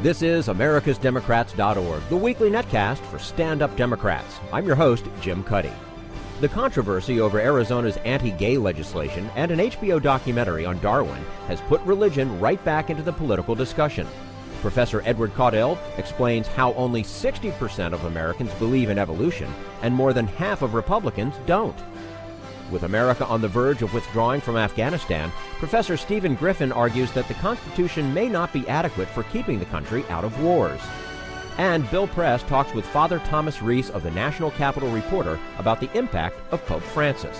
This is americasdemocrats.org, the weekly netcast for stand-up Democrats. I'm your host, Jim Caudill. The controversy over Arizona's anti-gay legislation and an HBO documentary on Darwin has put religion right back into the political discussion. Professor Edward Caudill explains how only 60% of Americans believe in evolution and more than half of Republicans don't. With America on the verge of withdrawing from Afghanistan, Professor Stephen Griffin argues that the Constitution may not be adequate for keeping the country out of wars. And Bill Press talks with Father Thomas Reese of the National Capital Reporter about the impact of Pope Francis.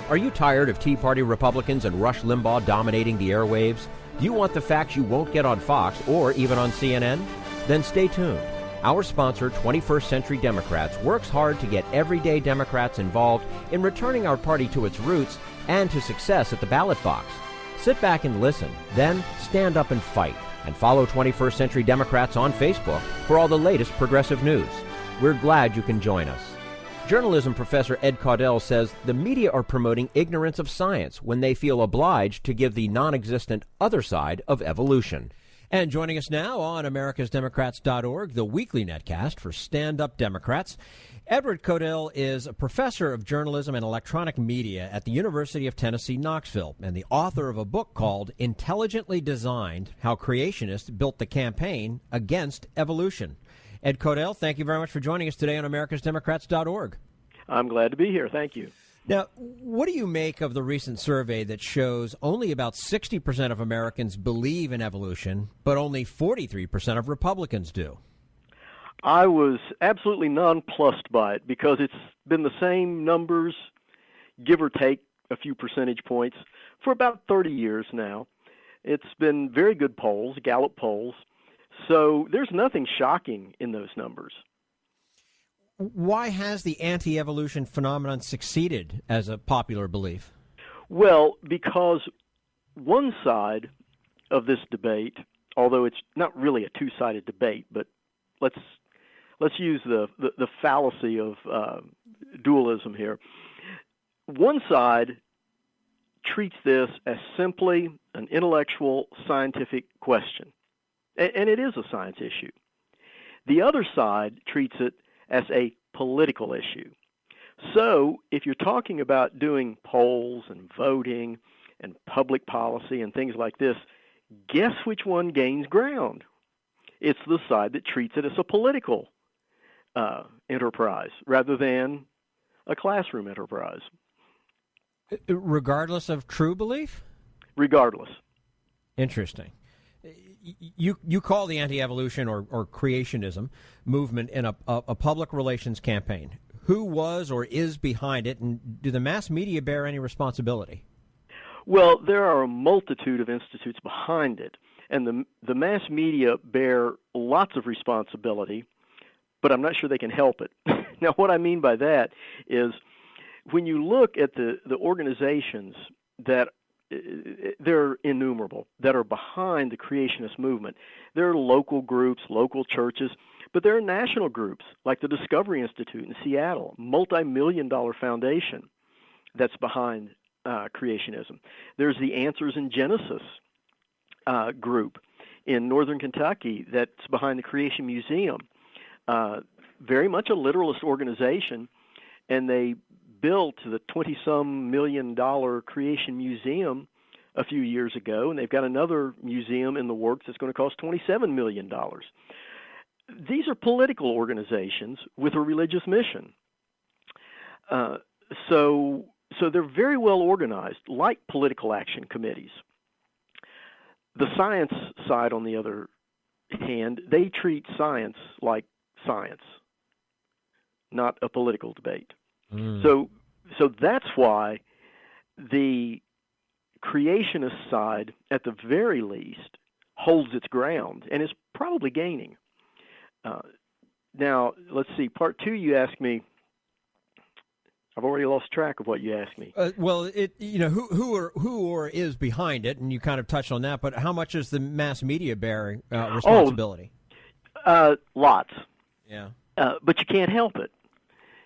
Are you tired of Tea Party Republicans and Rush Limbaugh dominating the airwaves? Do you want the facts you won't get on Fox or even on CNN? Then stay tuned. Our sponsor, 21st Century Democrats, works hard to get everyday Democrats involved in returning our party to its roots and to success at the ballot box. Sit back and listen, then stand up and fight. And follow 21st Century Democrats on Facebook for all the latest progressive news. We're glad you can join us. Journalism professor Ed Caudill says the media are promoting ignorance of science when they feel obliged to give the non-existent other side of evolution. And joining us now on americasdemocrats.org, the weekly netcast for stand-up Democrats, Edward Caudill is a professor of journalism and electronic media at the University of Tennessee, Knoxville, and the author of a book called Intelligently Designed: How Creationists Built the Campaign Against Evolution. Ed Caudill, thank you very much for joining us today on americasdemocrats.org. I'm glad to be here. Thank you. Now, what do you make of the recent survey that shows only about 60% of Americans believe in evolution, but only 43% of Republicans do? I was absolutely nonplussed by it because it's been the same numbers, give or take a few percentage points, for about 30 years now. It's been very good polls, Gallup polls, so there's nothing shocking in those numbers. Why has the anti-evolution phenomenon succeeded as a popular belief? Well, because one side of this debate, although it's not really a two-sided debate, but let's use the fallacy of dualism here. One side treats this as simply an intellectual, scientific question, and it is a science issue. The other side treats it as a political issue. So if you're talking about doing polls and voting and public policy and things like this, guess which one gains ground? It's the side that treats it as a political enterprise rather than a classroom enterprise. Regardless of true belief? Regardless. Interesting. You call the anti-evolution or creationism movement in a public relations campaign. Who was or is behind it, and do the mass media bear any responsibility? Well, there are a multitude of institutes behind it, and the mass media bear lots of responsibility, but I'm not sure they can help it. Now, what I mean by that is when you look at the organizations that they're innumerable, that are behind the creationist movement. There are local groups, local churches, but there are national groups like the Discovery Institute in Seattle, multi-million-dollar foundation that's behind creationism. There's the Answers in Genesis group in northern Kentucky that's behind the Creation Museum. Very much a literalist organization, and they built the $20-some million Creation Museum a few years ago, and they've got another museum in the works that's going to cost $27 million. These are political organizations with a religious mission. So they're very well organized, like political action committees. The science side, on the other hand, they treat science like science, not a political debate. So that's why the creationist side, at the very least, holds its ground and is probably gaining. Now, let's see. Part two, you asked me. I've already lost track of what you asked me. Well, who or is behind it, and you kind of touched on that. But how much is the mass media bearing responsibility? Lots. Yeah. But you can't help it,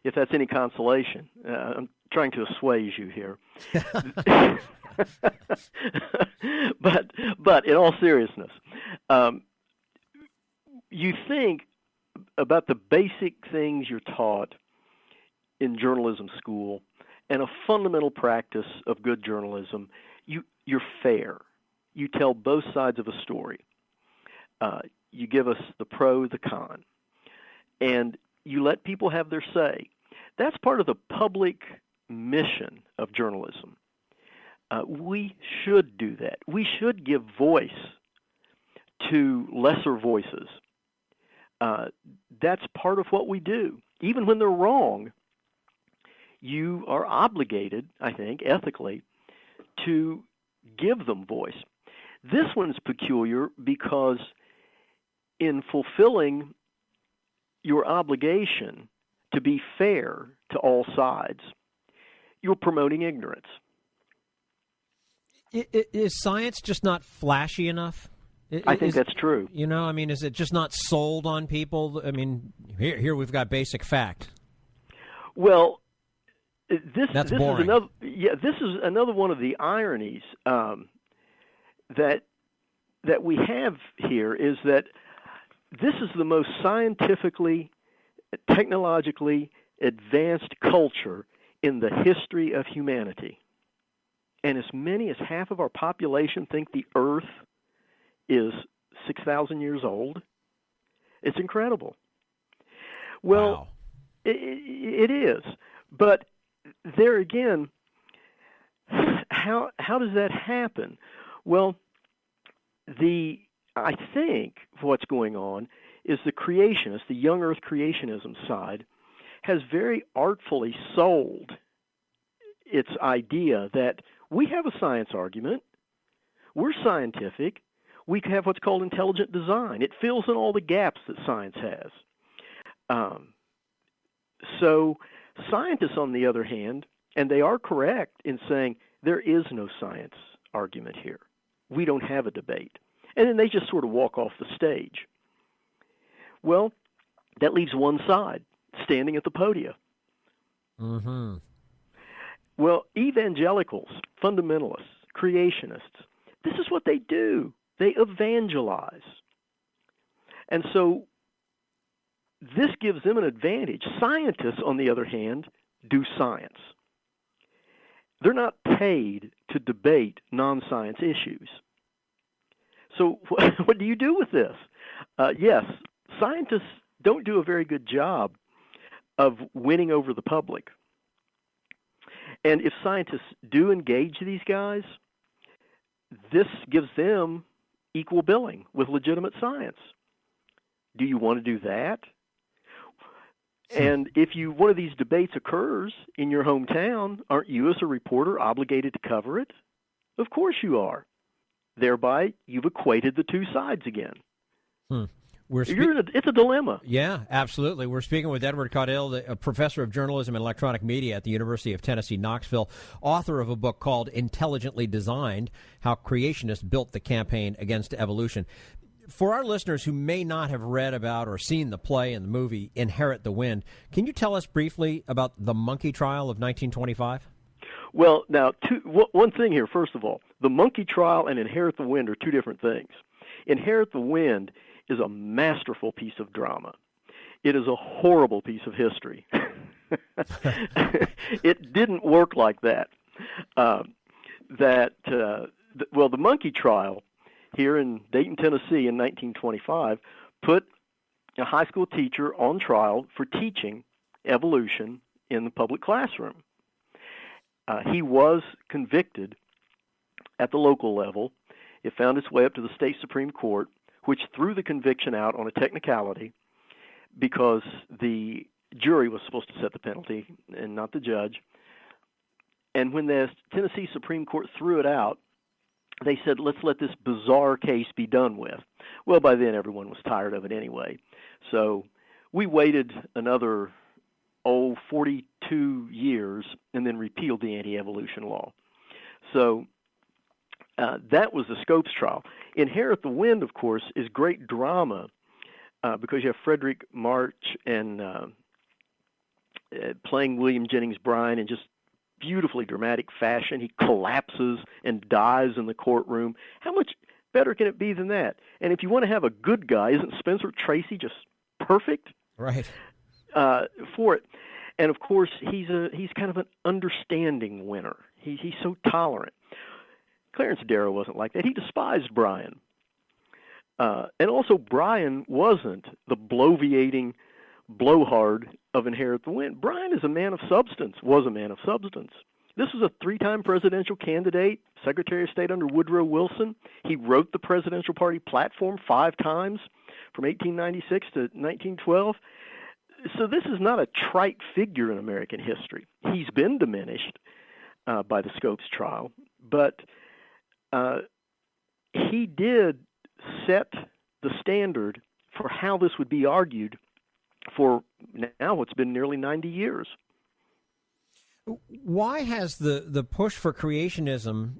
if that's any consolation. I'm trying to assuage you here. But in all seriousness, you think about the basic things you're taught in journalism school and a fundamental practice of good journalism, you're fair. You tell both sides of a story. You give us the pro, the con, and you let people have their say. That's part of the public mission of journalism. We should do that. We should give voice to lesser voices. That's part of what we do. Even when they're wrong, you are obligated, I think, ethically, to give them voice. This one's peculiar because in fulfilling your obligation to be fair to all sides, you're promoting ignorance. Is science just not flashy enough? I think that's true. You know, I mean, is it just not sold on people? I mean, here we've got basic fact. Well, this is another one of the ironies that we have here is that this is the most scientifically, technologically advanced culture in the history of humanity. And as many as half of our population think the Earth is 6,000 years old. It's incredible. Well, wow. It is. But there again, how does that happen? Well, I think what's going on is the creationist, the young Earth creationism side, has very artfully sold its idea that we have a science argument, we're scientific, we have what's called intelligent design. It fills in all the gaps that science has. So scientists, on the other hand, and they are correct in saying there is no science argument here. We don't have a debate. And then they just sort of walk off the stage. Well, that leaves one side standing at the podium. Mm-hmm. Well, evangelicals, fundamentalists, creationists, this is what they do. They evangelize. And so this gives them an advantage. Scientists, on the other hand, do science. They're not paid to debate non-science issues. So what do you do with this? Yes, scientists don't do a very good job of winning over the public. And if scientists do engage these guys, this gives them equal billing with legitimate science. Do you want to do that? And if one of these debates occurs in your hometown, aren't you as a reporter obligated to cover it? Of course you are. Thereby, you've equated the two sides again. It's a dilemma. Yeah, absolutely. We're speaking with Edward Caudill, a professor of journalism and electronic media at the University of Tennessee, Knoxville, author of a book called Intelligently Designed, How Creationists Built the Campaign Against Evolution. For our listeners who may not have read about or seen the play and the movie Inherit the Wind, can you tell us briefly about the monkey trial of 1925? Well, now, one thing here, first of all. The monkey trial and Inherit the Wind are two different things. Inherit the Wind is a masterful piece of drama. It is a horrible piece of history. It didn't work like that. The monkey trial here in Dayton, Tennessee in 1925 put a high school teacher on trial for teaching evolution in the public classroom. He was convicted at the local level. It found its way up to the state Supreme Court, which threw the conviction out on a technicality because the jury was supposed to set the penalty and not the judge. And when the Tennessee Supreme Court threw it out, they said, let's let this bizarre case be done with. Well, by then everyone was tired of it anyway. So we waited another 42 years and then repealed the anti-evolution law. So that was the Scopes trial. Inherit the Wind, of course, is great drama because you have Frederick March and playing William Jennings Bryan in just beautifully dramatic fashion. He collapses and dies in the courtroom. How much better can it be than that? And if you want to have a good guy, isn't Spencer Tracy just perfect? Right. For it? And of course, he's kind of an understanding winner. He's so tolerant. Clarence Darrow wasn't like that. He despised Bryan. And also, Bryan wasn't the bloviating blowhard of Inherit the Wind. Bryan is a man of substance, was a man of substance. This was a 3-time presidential candidate, Secretary of State under Woodrow Wilson. He wrote the presidential party platform 5 times from 1896 to 1912. So this is not a trite figure in American history. He's been diminished by the Scopes trial, but he did set the standard for how this would be argued for now what's been nearly 90 years. Why has the push for creationism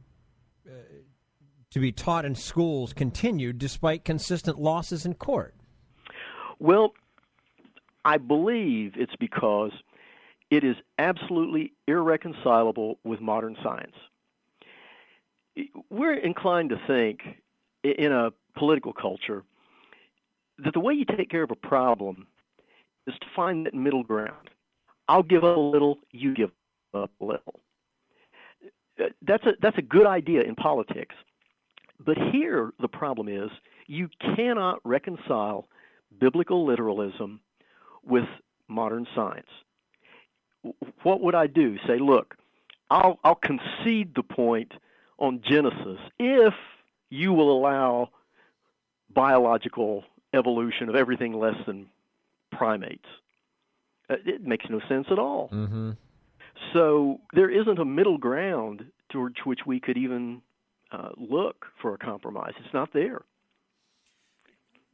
to be taught in schools continued despite consistent losses in court? Well, I believe it's because it is absolutely irreconcilable with modern science. We're inclined to think in a political culture that the way you take care of a problem is to find that middle ground. I'll give up a little, you give up a little. That's a good idea in politics. But here the problem is you cannot reconcile biblical literalism with modern science. What would I do? Say, look, I'll concede the point on Genesis if you will allow biological evolution of everything less than primates. It makes no sense at all. Mm-hmm. So there isn't a middle ground towards which we could even look for a compromise. It's not there.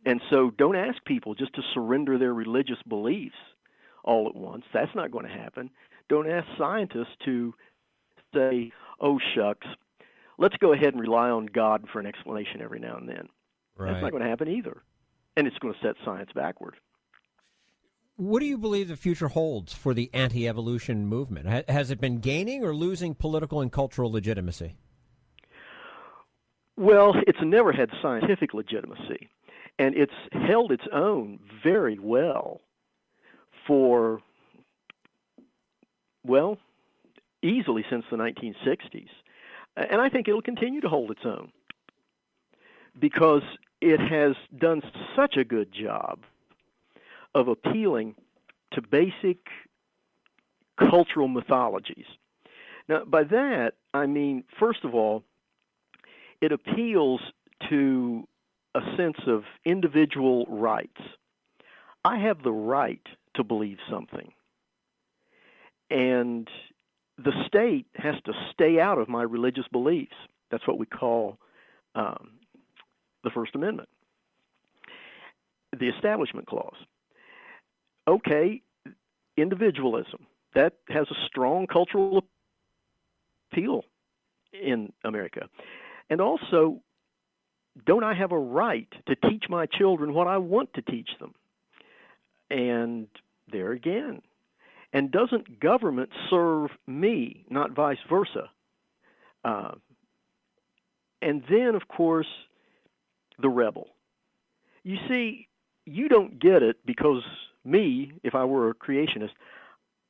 And so don't ask people just to surrender their religious beliefs all at once. That's not going to happen. Don't ask scientists to say, oh, shucks, let's go ahead and rely on God for an explanation every now and then. Right. That's not going to happen either. And it's going to set science backward. What do you believe the future holds for the anti-evolution movement? Has it been gaining or losing political and cultural legitimacy? Well, it's never had scientific legitimacy, and it's held its own very well for, well, easily since the 1960s. And I think it'll continue to hold its own because it has done such a good job of appealing to basic cultural mythologies. Now, by that, I mean, first of all, it appeals to a sense of individual rights. I have the right to believe something, and the state has to stay out of my religious beliefs. That's what we call the First Amendment, the Establishment Clause. Okay, individualism, that has a strong cultural appeal in America. And also, don't I have a right to teach my children what I want to teach them? And there again. And doesn't government serve me, not vice versa? And then, of course, the rebel. You see, you don't get it because me, if I were a creationist,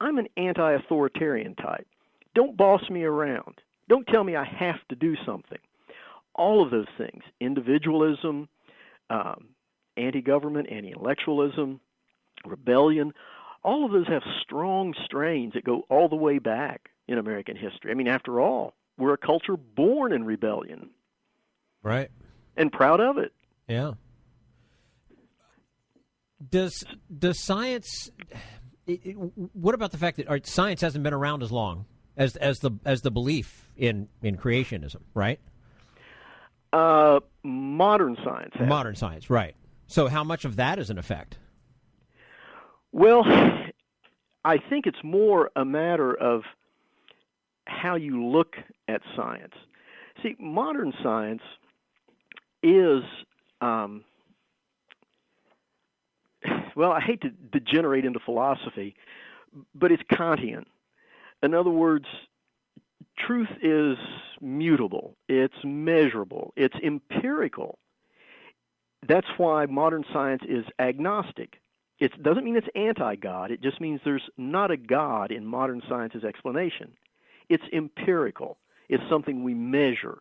I'm an anti-authoritarian type. Don't boss me around. Don't tell me I have to do something. All of those things, individualism, anti-government, anti-intellectualism, rebellion, all of those have strong strains that go all the way back in American history. I mean, after all, we're a culture born in rebellion. Right. And proud of it. Yeah. Does science? What about the fact that science hasn't been around as long as the belief in creationism, right? Modern science. Modern science, right? So how much of that is in effect? Well, I think it's more a matter of how you look at science. See, modern science is well, I hate to degenerate into philosophy, but it's Kantian. In other words, truth is mutable, it's measurable, it's empirical. That's why modern science is agnostic. It doesn't mean it's anti-God. It just means there's not a God in modern science's explanation. It's empirical. It's something we measure,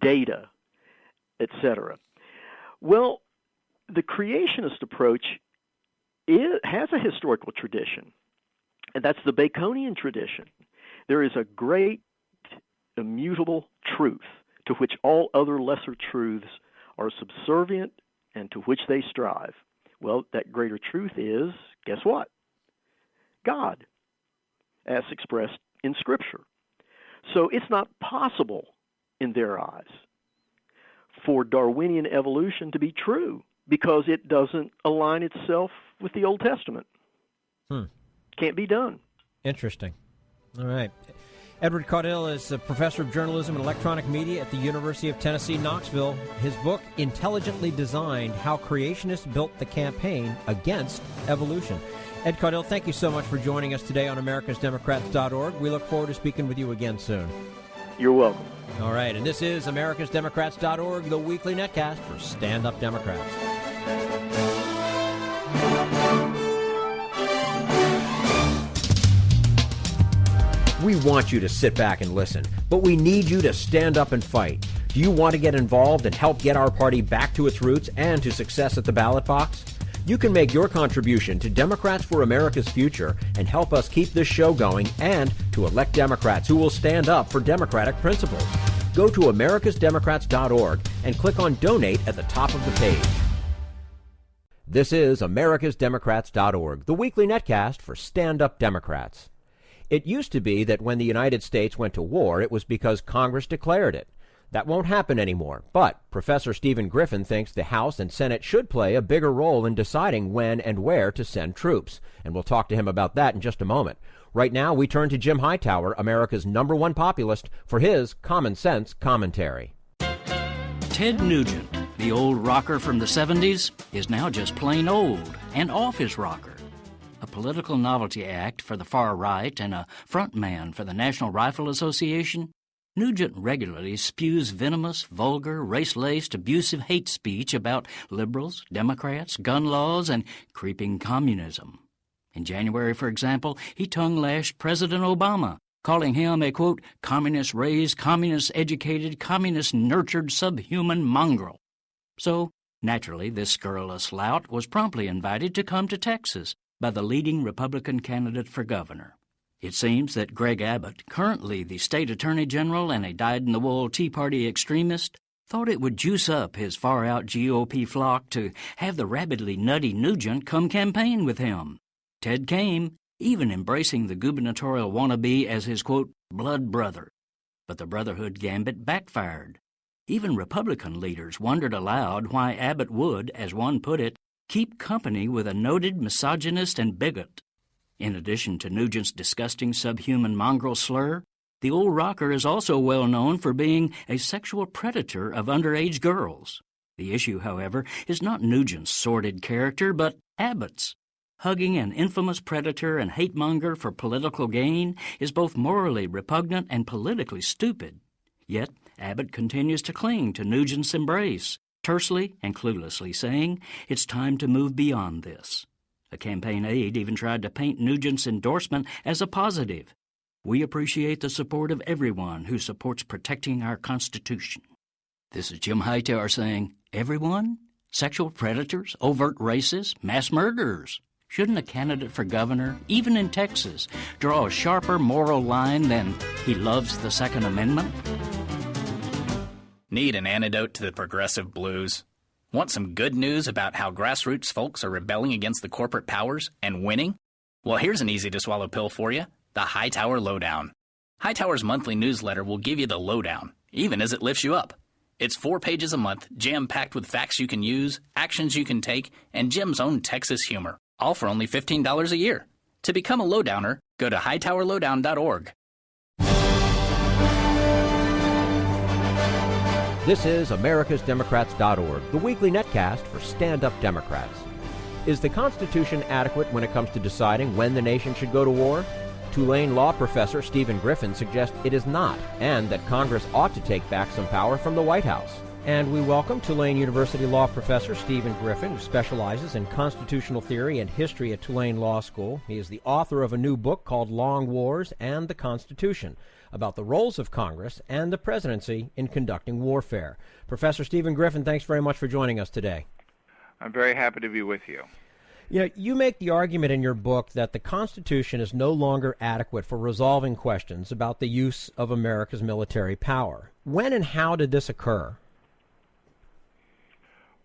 data, etc. Well, the creationist approach has a historical tradition, and that's the Baconian tradition. There is a great immutable truth to which all other lesser truths are subservient and to which they strive. Well, that greater truth is, guess what? God, as expressed in Scripture. So it's not possible, in their eyes, for Darwinian evolution to be true because it doesn't align itself with the Old Testament. Can't be done. Interesting. All right. Edward Caudill is a professor of journalism and electronic media at the University of Tennessee, Knoxville. His book, Intelligently Designed, How Creationists Built the Campaign Against Evolution. Ed Caudill, thank you so much for joining us today on americasdemocrats.org. We look forward to speaking with you again soon. You're welcome. All right, and this is americasdemocrats.org, the weekly netcast for Stand Up Democrats. We want you to sit back and listen, but we need you to stand up and fight. Do you want to get involved and help get our party back to its roots and to success at the ballot box? You can make your contribution to Democrats for America's Future and help us keep this show going and to elect Democrats who will stand up for democratic principles. Go to americasdemocrats.org and click on Donate at the top of the page. This is americasdemocrats.org, the weekly netcast for Stand Up Democrats. It used to be that when the United States went to war, it was because Congress declared it. That won't happen anymore, but Professor Stephen Griffin thinks the House and Senate should play a bigger role in deciding when and where to send troops, and we'll talk to him about that in just a moment. Right now, we turn to Jim Hightower, America's #1 populist, for his common sense commentary. Ted Nugent, the old rocker from the 70s, is now just plain old and off his rocker. A political novelty act for the far right and a frontman for the National Rifle Association, Nugent regularly spews venomous, vulgar, race-laced, abusive hate speech about liberals, Democrats, gun laws, and creeping communism. In January, for example, he tongue-lashed President Obama, calling him a, quote, communist-raised, communist-educated, communist-nurtured subhuman mongrel. So, naturally, this scurrilous lout was promptly invited to come to Texas by the leading Republican candidate for governor. It seems that Greg Abbott, currently the state attorney general and a dyed-in-the-wool Tea Party extremist, thought it would juice up his far-out GOP flock to have the rabidly nutty Nugent come campaign with him. Ted came, even embracing the gubernatorial wannabe as his, quote, blood brother. But the brotherhood gambit backfired. Even Republican leaders wondered aloud why Abbott would, as one put it, keep company with a noted misogynist and bigot. In addition to Nugent's disgusting subhuman mongrel slur, the old rocker is also well known for being a sexual predator of underage girls. The issue, however, is not Nugent's sordid character, but Abbott's. Hugging an infamous predator and hate-monger for political gain is both morally repugnant and politically stupid. Yet Abbott continues to cling to Nugent's embrace, tersely and cluelessly saying it's time to move beyond this. A campaign aide even tried to paint Nugent's endorsement as a positive. We appreciate the support of everyone who supports protecting our Constitution. This is Jim Hightower saying, everyone? Sexual predators, overt racists, mass murderers. Shouldn't a candidate for governor, even in Texas, draw a sharper moral line than he loves the Second Amendment? Need an antidote to the progressive blues? Want some good news about how grassroots folks are rebelling against the corporate powers and winning? Well, here's an easy-to-swallow pill for you, the Hightower Lowdown. Hightower's monthly newsletter will give you the lowdown, even as it lifts you up. It's 4 pages a month, jam-packed with facts you can use, actions you can take, and Jim's own Texas humor, all for only $15 a year. To become a lowdowner, go to hightowerlowdown.org. This is americasdemocrats.org, the weekly netcast for stand-up Democrats. Is the Constitution adequate when it comes to deciding when the nation should go to war? Tulane law professor Stephen Griffin suggests it is not, and that Congress ought to take back some power from the White House. And we welcome Tulane University law professor Stephen Griffin, who specializes in constitutional theory and history at Tulane Law School. He is the author of a new book called Long Wars and the Constitution, about the roles of Congress and the presidency in conducting warfare. Professor Stephen Griffin, thanks very much for joining us today. I'm very happy to be with you. You make the argument in your book that the Constitution is no longer adequate for resolving questions about the use of America's military power. When and how did this occur?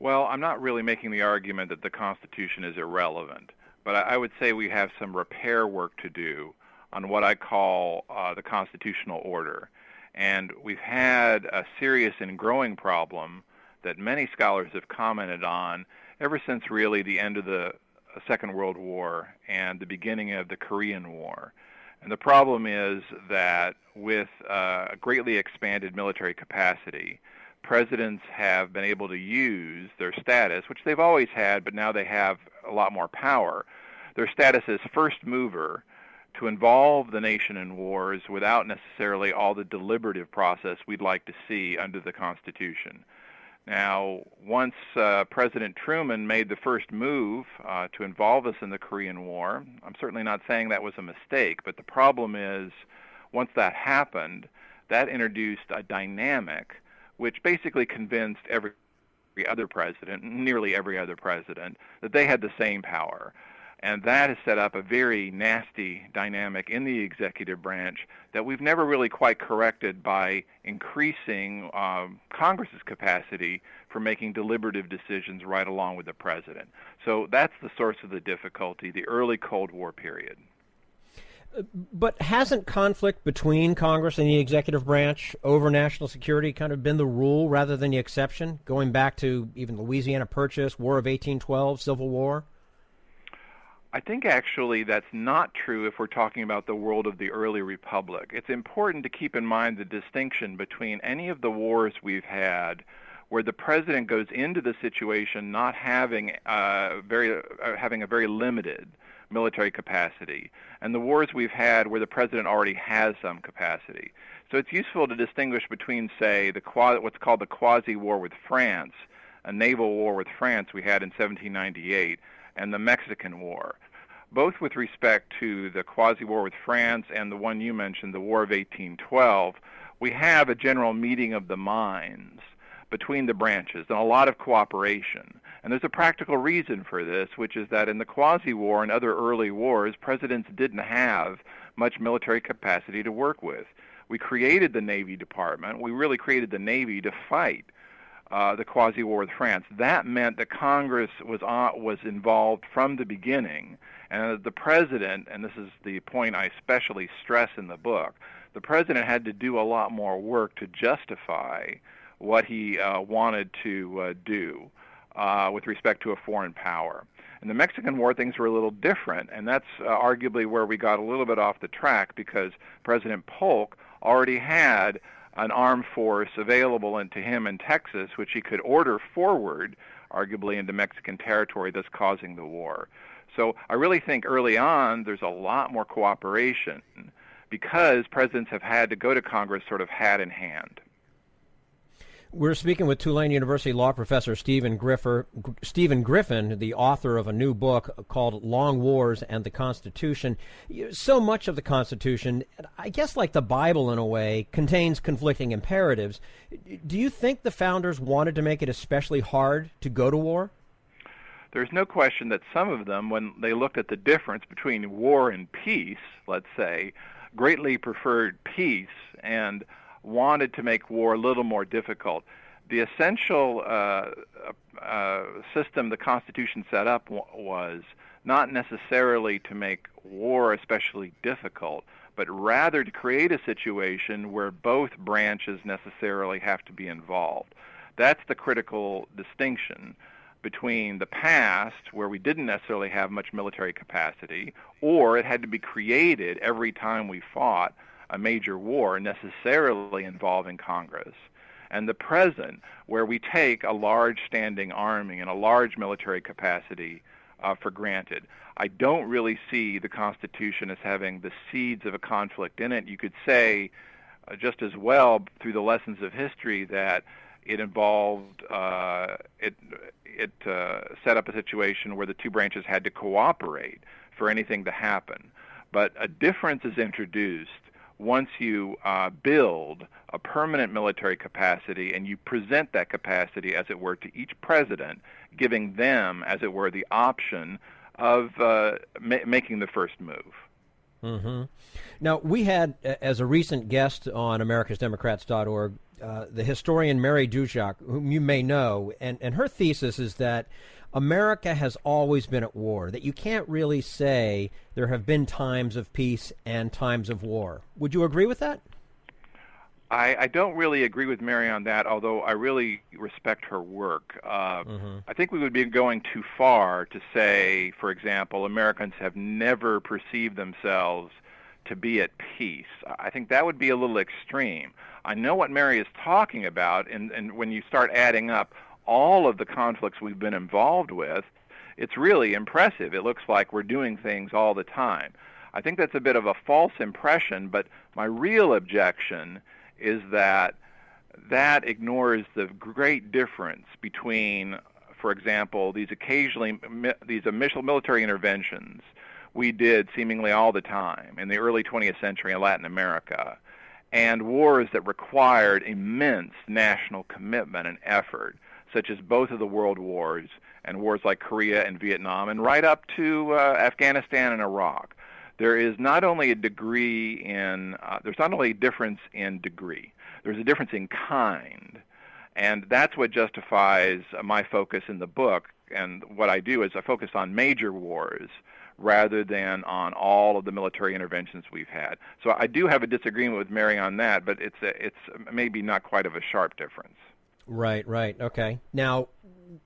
Well, I'm not really making the argument that the Constitution is irrelevant, but I would say we have some repair work to do on what I call the constitutional order. And we've had a serious and growing problem that many scholars have commented on ever since really the end of the Second World War and the beginning of the Korean War. And the problem is that with a greatly expanded military capacity, presidents have been able to use their status, which they've always had, but now they have a lot more power, their status as first mover to involve the nation in wars without necessarily all the deliberative process we'd like to see under the Constitution. Now, once President Truman made the first move to involve us in the Korean War, I'm certainly not saying that was a mistake, but the problem is once that happened, that introduced a dynamic which basically convinced every other president, nearly every other president, that they had the same power. And that has set up a very nasty dynamic in the executive branch that we've never really quite corrected by increasing Congress's capacity for making deliberative decisions right along with the president. So that's the source of the difficulty, the early Cold War period. But hasn't conflict between Congress and the executive branch over national security kind of been the rule rather than the exception, going back to even Louisiana Purchase, War of 1812, Civil War? I think actually that's not true if we're talking about the world of the early republic. It's important to keep in mind the distinction between any of the wars we've had where the president goes into the situation not having a very limited military capacity, and the wars we've had where the president already has some capacity. So it's useful to distinguish between, say, what's called the quasi-war with France, a naval war with France we had in 1798, and the Mexican War. Both with respect to the quasi-war with France and the one you mentioned, the War of 1812, we have a general meeting of the minds between the branches and a lot of cooperation. And there's a practical reason for this, which is that in the quasi-war and other early wars, presidents didn't have much military capacity to work with. We created the Navy Department. We really created the Navy to fight the quasi-war with France. That meant that Congress was involved from the beginning, and the president, and this is the point I especially stress in the book, the president had to do a lot more work to justify what he wanted to do with respect to a foreign power. In the Mexican War, things were a little different, and that's arguably where we got a little bit off the track because President Polk already had an armed force available to him in Texas, which he could order forward, arguably into Mexican territory, thus causing the war. So I really think early on there's a lot more cooperation because presidents have had to go to Congress sort of hat in hand. We're speaking with Tulane University law professor Stephen Griffin, the author of a new book called Long Wars and the Constitution. So much of the Constitution, I guess like the Bible in a way, contains conflicting imperatives. Do you think the founders wanted to make it especially hard to go to war? There's no question that some of them, when they looked at the difference between war and peace, let's say, greatly preferred peace and wanted to make war a little more difficult. The essential system the Constitution set up was not necessarily to make war especially difficult, but rather to create a situation where both branches necessarily have to be involved. That's the critical distinction between the past, where we didn't necessarily have much military capacity, or it had to be created every time we fought a major war necessarily involving Congress, and the present, where we take a large standing army and a large military capacity for granted. I don't really see the Constitution as having the seeds of a conflict in it. You could say just as well through the lessons of history that it involved, it set up a situation where the two branches had to cooperate for anything to happen. But a difference is introduced once you build a permanent military capacity and you present that capacity, as it were, to each president, giving them, as it were, the option of making the first move. Mm-hmm. Now, we had, as a recent guest on americasdemocrats.org, the historian Mary Dujac, whom you may know, and her thesis is that America has always been at war, that you can't really say there have been times of peace and times of war. Would you agree with that? I don't really agree with Mary on that, although I really respect her work. I think we would be going too far to say, for example, Americans have never perceived themselves to be at peace. I think that would be a little extreme. I know what Mary is talking about, and when you start adding up all of the conflicts we've been involved with, it's really impressive. It looks like we're doing things all the time. I think that's a bit of a false impression, but my real objection is that ignores the great difference between, for example, these initial military interventions we did seemingly all the time in the early 20th century in Latin America, and wars that required immense national commitment and effort, such as both of the world wars and wars like Korea and Vietnam, and right up to Afghanistan and Iraq. There is not only a there's not only a difference in degree, there's a difference in kind. And that's what justifies my focus in the book. And what I do is I focus on major wars rather than on all of the military interventions we've had. So I do have a disagreement with Mary on that, but it's maybe not quite of a sharp difference. Right, okay. Now,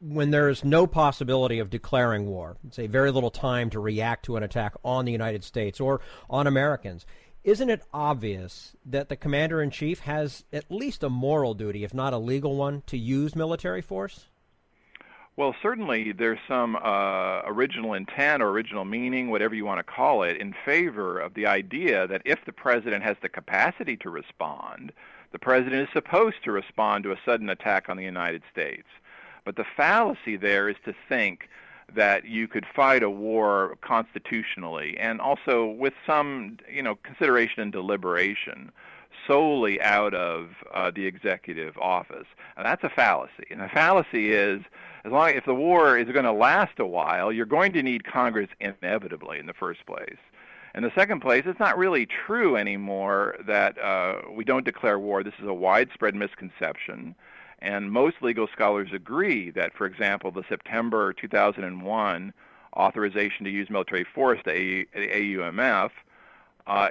when there is no possibility of declaring war, say very little time to react to an attack on the United States or on Americans, isn't it obvious that the commander-in-chief has at least a moral duty, if not a legal one, to use military force? Well, certainly there's some original intent or original meaning, whatever you want to call it, in favor of the idea that if the president has the capacity to respond, the president is supposed to respond to a sudden attack on the United States. But the fallacy there is to think that you could fight a war constitutionally and also with some, consideration and deliberation solely out of the executive office. And that's a fallacy. And the fallacy is, if the war is going to last a while, you're going to need Congress inevitably in the first place. In the second place, it's not really true anymore that we don't declare war. This is a widespread misconception. And most legal scholars agree that, for example, the September 2001 authorization to use military force, the AUMF,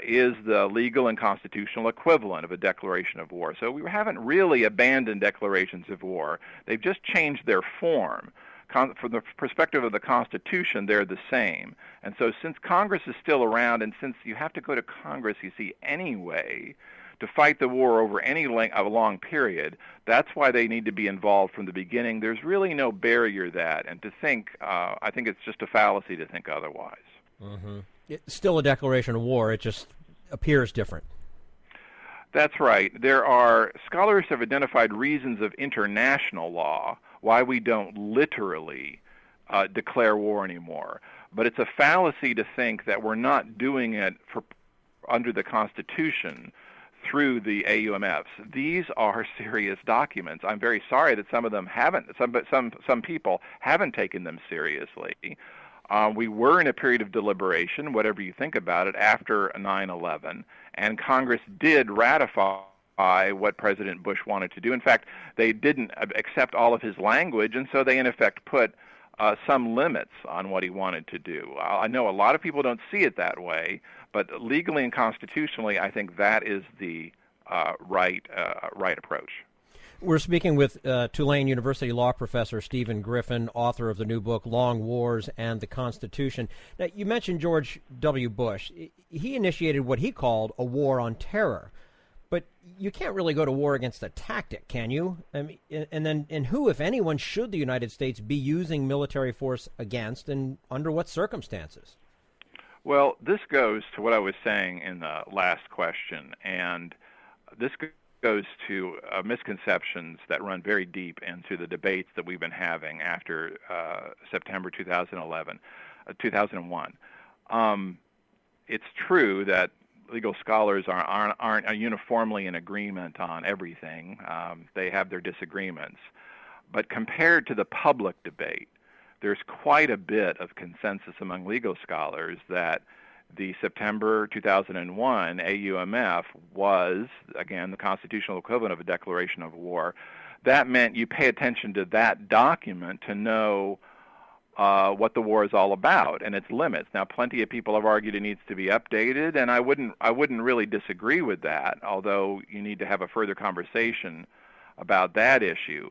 is the legal and constitutional equivalent of a declaration of war. So we haven't really abandoned declarations of war. They've just changed their form. From the perspective of the Constitution, they're the same. And so since Congress is still around, and since you have to go to Congress, you see, anyway, to fight the war over any length of a long period, that's why they need to be involved from the beginning. There's really no barrier to that. And to think, I think it's just a fallacy to think otherwise. Mm-hmm. It's still a declaration of war. It just appears different. That's right. Scholars have identified reasons of international law why we don't literally declare war anymore. But it's a fallacy to think that we're not doing it under the Constitution through the AUMFs. These are serious documents. I'm very sorry that some of them haven't. Some people haven't taken them seriously. We were in a period of deliberation, whatever you think about it, after 9/11, and Congress did ratify what President Bush wanted to do. In fact, they didn't accept all of his language, and so they, in effect, put some limits on what he wanted to do. I know a lot of people don't see it that way, but legally and constitutionally, I think that is the right approach. We're speaking with Tulane University law professor Stephen Griffin, author of the new book, Long Wars and the Constitution. Now, you mentioned George W. Bush. He initiated what he called a war on terror. But you can't really go to war against a tactic, can you? I mean, and who, if anyone, should the United States be using military force against, and under what circumstances? Well, this goes to what I was saying in the last question, and this goes to misconceptions that run very deep into the debates that we've been having after September 2001. It's true that legal scholars aren't uniformly in agreement on everything. They have their disagreements. But compared to the public debate, there's quite a bit of consensus among legal scholars that the September 2001 AUMF was, again, the constitutional equivalent of a declaration of war. That meant you pay attention to that document to know what the war is all about and its limits. Now, plenty of people have argued it needs to be updated, and I wouldn't really disagree with that, although you need to have a further conversation about that issue.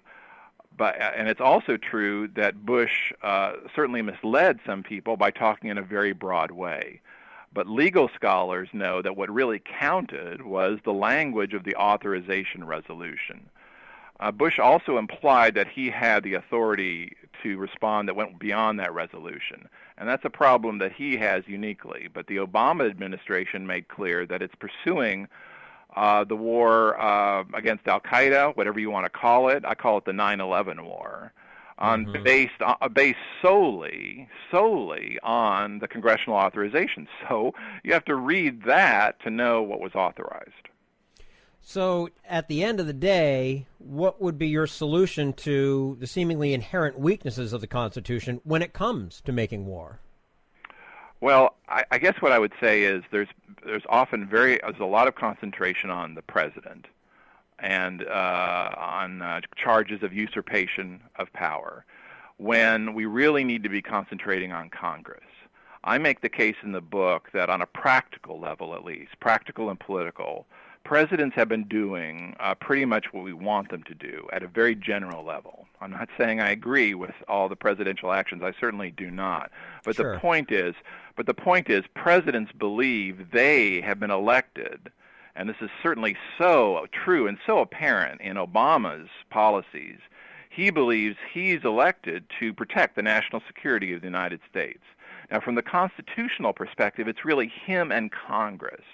And it's also true that Bush certainly misled some people by talking in a very broad way. But legal scholars know that what really counted was the language of the authorization resolution. Bush also implied that he had the authority to respond that went beyond that resolution. And that's a problem that he has uniquely. But the Obama administration made clear that it's pursuing the war against al-Qaeda, whatever you want to call it. I call it the 9/11 war, based solely on the congressional authorization. So you have to read that to know what was authorized. So at the end of the day, what would be your solution to the seemingly inherent weaknesses of the Constitution when it comes to making war? Well, I guess what I would say is there's a lot of concentration on the president and on charges of usurpation of power, when we really need to be concentrating on Congress. I make the case in the book that on a practical level, at least, practical and political, presidents have been doing pretty much what we want them to do at a very general level. I'm not saying I agree with all the presidential actions. I certainly do not. But sure. the point is, presidents believe they have been elected, and this is certainly so true and so apparent in Obama's policies. He believes he's elected to protect the national security of the United States. Now, from the constitutional perspective, it's really him and Congress.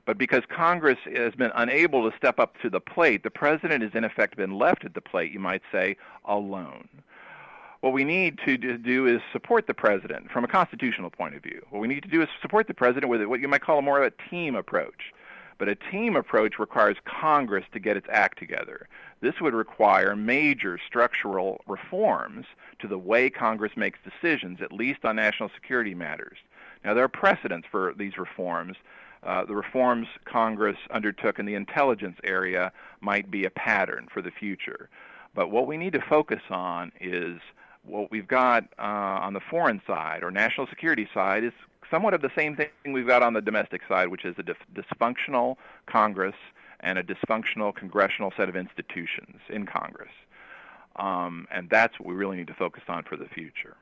But because Congress has been unable to step up to the plate, the president has in effect been left at the plate, you might say, alone. What we need to do is support the president from a constitutional point of view. What we need to do is support the president with what you might call more of a team approach. But a team approach requires Congress to get its act together. This would require major structural reforms to the way Congress makes decisions, at least on national security matters. Now, there are precedents for these reforms. The reforms Congress undertook in the intelligence area might be a pattern for the future. But what we need to focus on is what we've got on the foreign side or national security side is somewhat of the same thing we've got on the domestic side, which is a dysfunctional Congress and a dysfunctional congressional set of institutions in Congress. And that's what we really need to focus on for the future.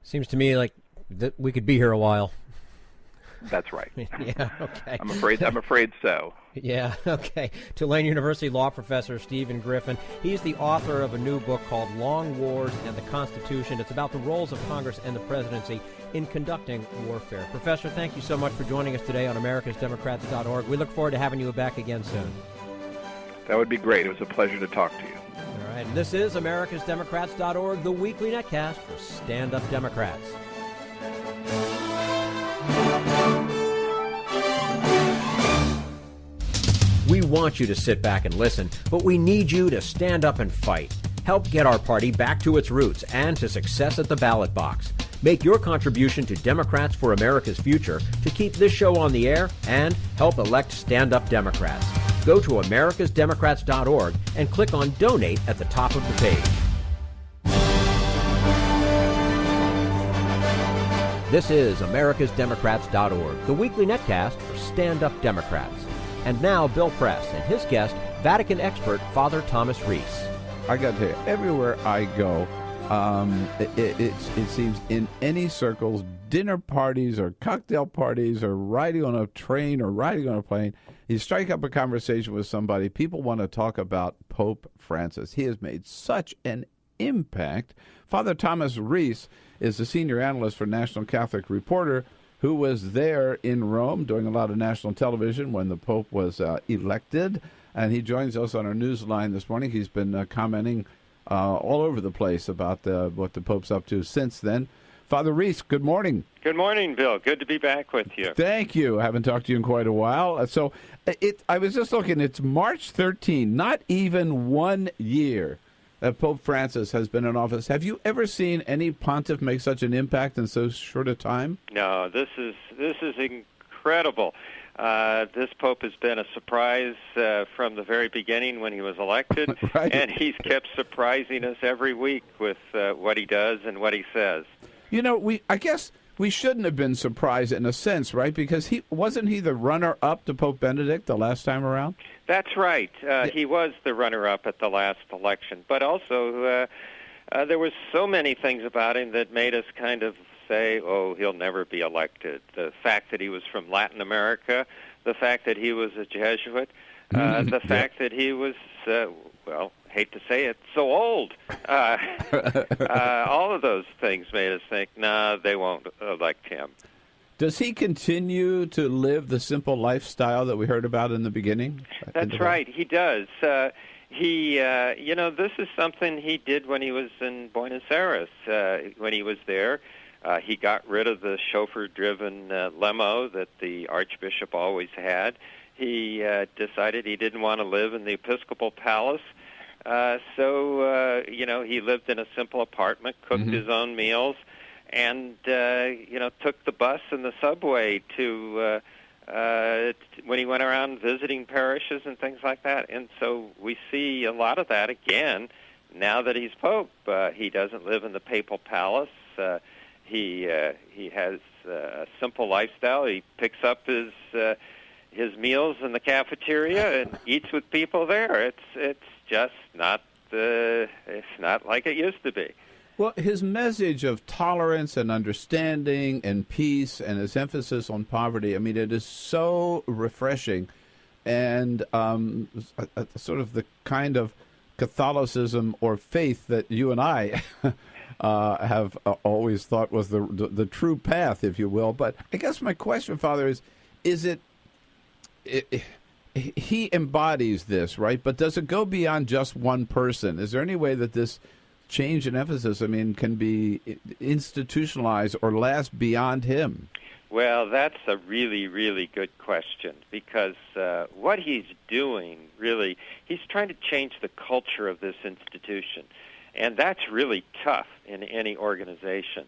Seems to me like that we could be here a while. That's right. Yeah, okay. I'm afraid so. Yeah, okay. Tulane University law professor Stephen Griffin. He's the author of a new book called Long Wars and the Constitution. It's about the roles of Congress and the presidency in conducting warfare. Professor, thank you so much for joining us today on americasdemocrats.org. We look forward to having you back again soon. That would be great. It was a pleasure to talk to you. All right, and this is americasdemocrats.org, the weekly netcast for Stand Up Democrats. We want you to sit back and listen, but we need you to stand up and fight. Help get our party back to its roots and to success at the ballot box. Make your contribution to Democrats for America's Future to keep this show on the air and help elect stand-up Democrats. Go to americasdemocrats.org and click on Donate at the top of the page. This is americasdemocrats.org, the weekly netcast for stand-up Democrats. And now Bill Press and his guest, Vatican expert Father Thomas Reese. I got to tell you, everywhere I go, It seems in any circles, dinner parties or cocktail parties or riding on a train or riding on a plane, you strike up a conversation with somebody, people want to talk about Pope Francis. He has made such an impact. Father Thomas Reese is the senior analyst for National Catholic Reporter, who was there in Rome doing a lot of national television when the Pope was elected. And he joins us on our news line this morning. He's been commenting all over the place about what the Pope's up to since then. Father Reese, good morning. Good morning, Bill. Good to be back with you. Thank you. I haven't talked to you in quite a while. I was just looking. It's March 13, not even 1 year that Pope Francis has been in office. Have you ever seen any pontiff make such an impact in so short a time? No, this is incredible. This Pope has been a surprise from the very beginning when he was elected, right. And he's kept surprising us every week with what he does and what he says. You know, I guess we shouldn't have been surprised in a sense, right? Because wasn't he the runner-up to Pope Benedict the last time around? That's right. He was the runner-up at the last election. But also, there was so many things about him that made us kind of say, oh, he'll never be elected. The fact that he was from Latin America, the fact that he was a Jesuit, the fact that he was, hate to say it, so old. All of those things made us think, nah, they won't elect him. Does he continue to live the simple lifestyle that we heard about in the beginning? That's right, he does. This is something he did when he was in Buenos Aires. When he was there, he got rid of the chauffeur-driven limo that the Archbishop always had. He decided he didn't want to live in the Episcopal Palace. So he lived in a simple apartment, cooked his own meals, and, took the bus and the subway to when he went around visiting parishes and things like that. And so we see a lot of that again now that he's Pope. He doesn't live in the Papal Palace. He has a simple lifestyle. He picks up his meals in the cafeteria and eats with people there. It's just not it's not like it used to be. Well, his message of tolerance and understanding and peace and his emphasis on poverty, I mean, it is so refreshing and sort of the kind of Catholicism or faith that you and I have always thought was the true path, if you will. But I guess my question, Father, is it he embodies this, right? But does it go beyond just one person? Is there any way that this change in emphasis, can be institutionalized or last beyond him? Well, that's a really, really good question because what he's doing, really, he's trying to change the culture of this institution. And that's really tough in any organization.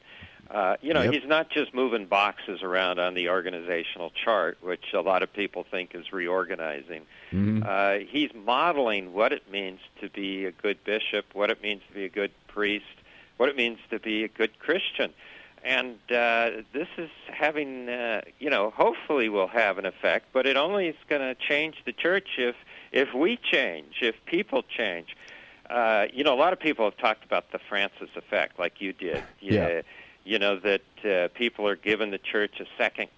Yep. He's not just moving boxes around on the organizational chart, which a lot of people think is reorganizing. Mm-hmm. He's modeling what it means to be a good bishop, what it means to be a good priest, what it means to be a good Christian. And this is having, hopefully will have an effect, but it only is going to change the church if we change, if people change. A lot of people have talked about the Francis effect, like you did. Yeah. That people are giving the church a second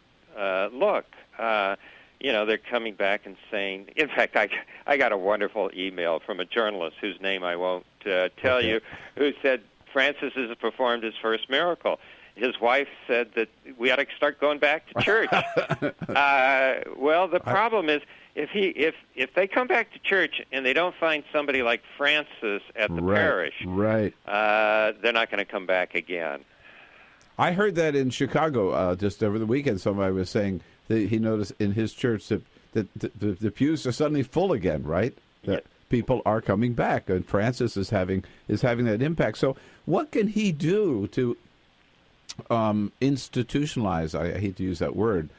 look. They're coming back and saying, in fact, I got a wonderful email from a journalist whose name I won't tell you, who said Francis has performed his first miracle. His wife said that we ought to start going back to church. The problem is, if they come back to church and they don't find somebody like Francis at the parish, right, they're not going to come back again. I heard that in Chicago just over the weekend. Somebody was saying that he noticed in his church that the pews are suddenly full again, right? That people are coming back, and Francis is having that impact. So, what can he do to institutionalize? I hate to use that word,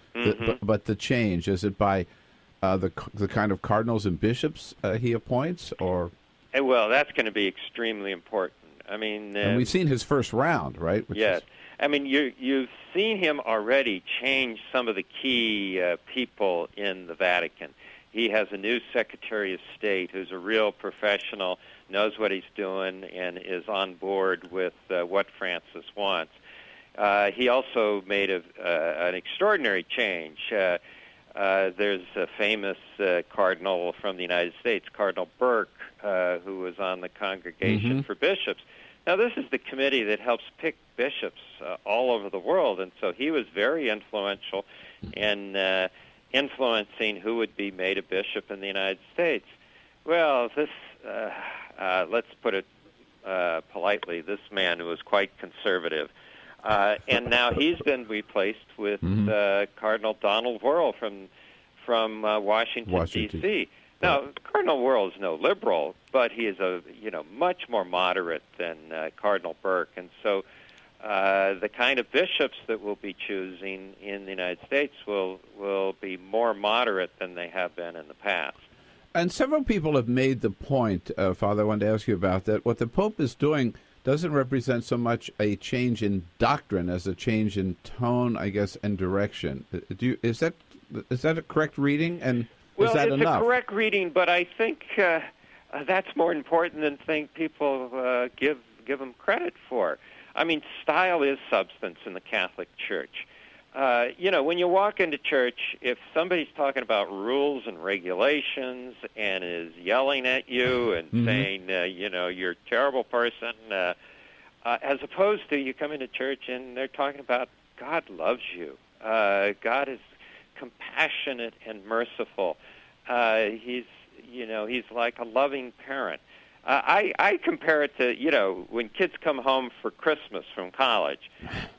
but the change, is it by the kind of cardinals and bishops he appoints, or? Well, that's going to be extremely important. And we've seen his first round, right? Yes. You've seen him already change some of the key people in the Vatican. He has a new Secretary of State who's a real professional, knows what he's doing, and is on board with what Francis wants. He also made an extraordinary change. There's a famous cardinal from the United States, Cardinal Burke, who was on the Congregation for Bishops. Now, this is the committee that helps pick bishops all over the world, and so he was very influential in influencing who would be made a bishop in the United States. Well, this, let's put it politely, this man was quite conservative. And now he's been replaced with Cardinal Donald Wuerl from Washington, D.C. Now, Cardinal Wuerl is no liberal, but he is much more moderate than Cardinal Burke, and so the kind of bishops that we'll be choosing in the United States will be more moderate than they have been in the past. And several people have made the point, Father, I wanted to ask you about that. What the Pope is doing doesn't represent so much a change in doctrine as a change in tone, I guess, and direction. Is that a correct reading? And is that enough? Well, it's a correct reading, but I think that's more important than people give him credit for. I mean, style is substance in the Catholic Church. When you walk into church, if somebody's talking about rules and regulations and is yelling at you and saying, you're a terrible person, as opposed to you come into church and they're talking about God loves you. God is compassionate and merciful. He's like a loving parent. I compare it to, when kids come home for Christmas from college,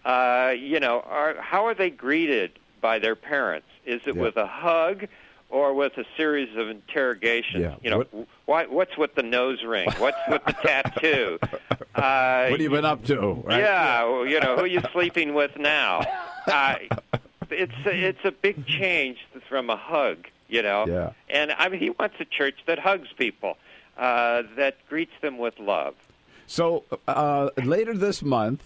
how are they greeted by their parents? Is it with a hug or with a series of interrogations? Yeah. What's with the nose ring? What's with the tattoo? What have you been up to? Right? Yeah, who are you sleeping with now? It's a big change from a hug, Yeah. And I mean, he wants a church that hugs people. That greets them with love. So later this month,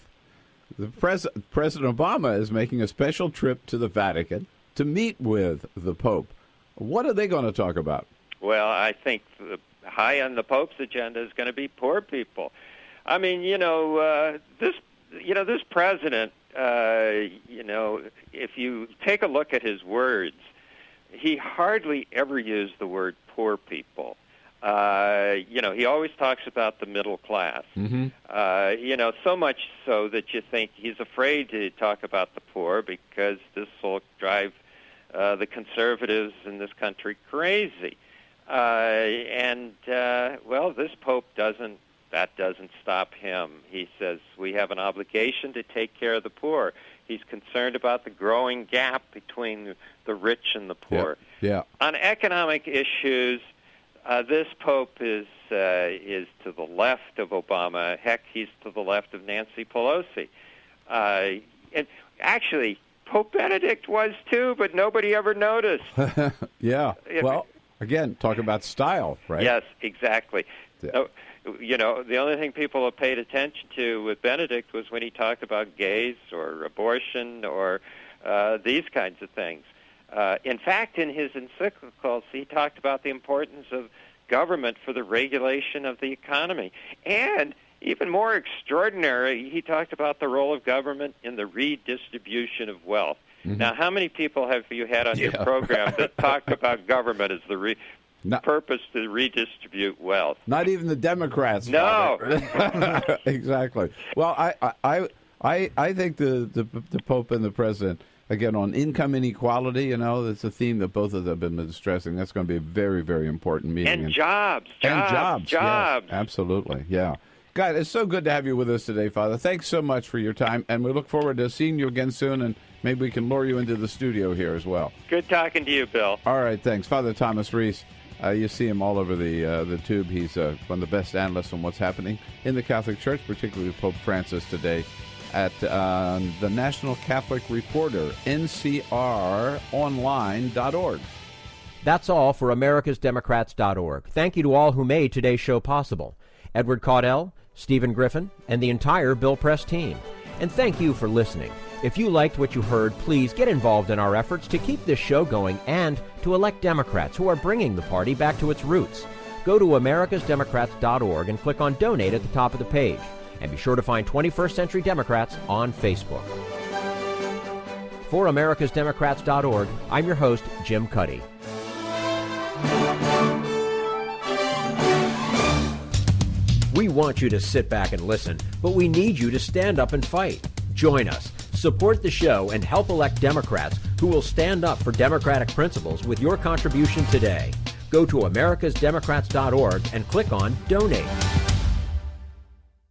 President Obama is making a special trip to the Vatican to meet with the Pope. What are they going to talk about? Well, I think high on the Pope's agenda is going to be poor people. I mean, this president, if you take a look at his words, he hardly ever used the word poor people. He always talks about the middle class. So much so that you think he's afraid to talk about the poor because this will drive the conservatives in this country crazy. This Pope doesn't stop him. He says we have an obligation to take care of the poor. He's concerned about the growing gap between the rich and the poor. Yeah. On economic issues, this Pope is to the left of Obama. Heck, he's to the left of Nancy Pelosi. And actually, Pope Benedict was too, but nobody ever noticed. Yeah. Well, again, talk about style, right? Yes, exactly. Yeah. The only thing people have paid attention to with Benedict was when he talked about gays or abortion or these kinds of things. In fact, in his encyclicals, he talked about the importance of government for the regulation of the economy. And even more extraordinary, he talked about the role of government in the redistribution of wealth. Now, how many people have you had on your program that talked about government as the purpose to redistribute wealth? Not even the Democrats. No. Exactly. Well, I think the Pope and the President, again, on income inequality, that's a theme that both of them have been stressing. That's going to be a very, very important meeting. And jobs. Yes, absolutely, yeah. God, it's so good to have you with us today, Father. Thanks so much for your time, and we look forward to seeing you again soon, and maybe we can lure you into the studio here as well. Good talking to you, Bill. All right, thanks. Father Thomas Reese, you see him all over the tube. He's one of the best analysts on what's happening in the Catholic Church, particularly with Pope Francis today, at the National Catholic Reporter, ncronline.org. That's all for americasdemocrats.org. Thank you to all who made today's show possible. Edward Caudill, Stephen Griffin, and the entire Bill Press team. And thank you for listening. If you liked what you heard, please get involved in our efforts to keep this show going and to elect Democrats who are bringing the party back to its roots. go to americasdemocrats.org and click on Donate at the top of the page. And be sure to find 21st Century Democrats on Facebook. For americasdemocrats.org, I'm your host, Jim Cuddy. We want you to sit back and listen, but we need you to stand up and fight. Join us, support the show, and help elect Democrats who will stand up for democratic principles with your contribution today. Go to americasdemocrats.org and click on Donate.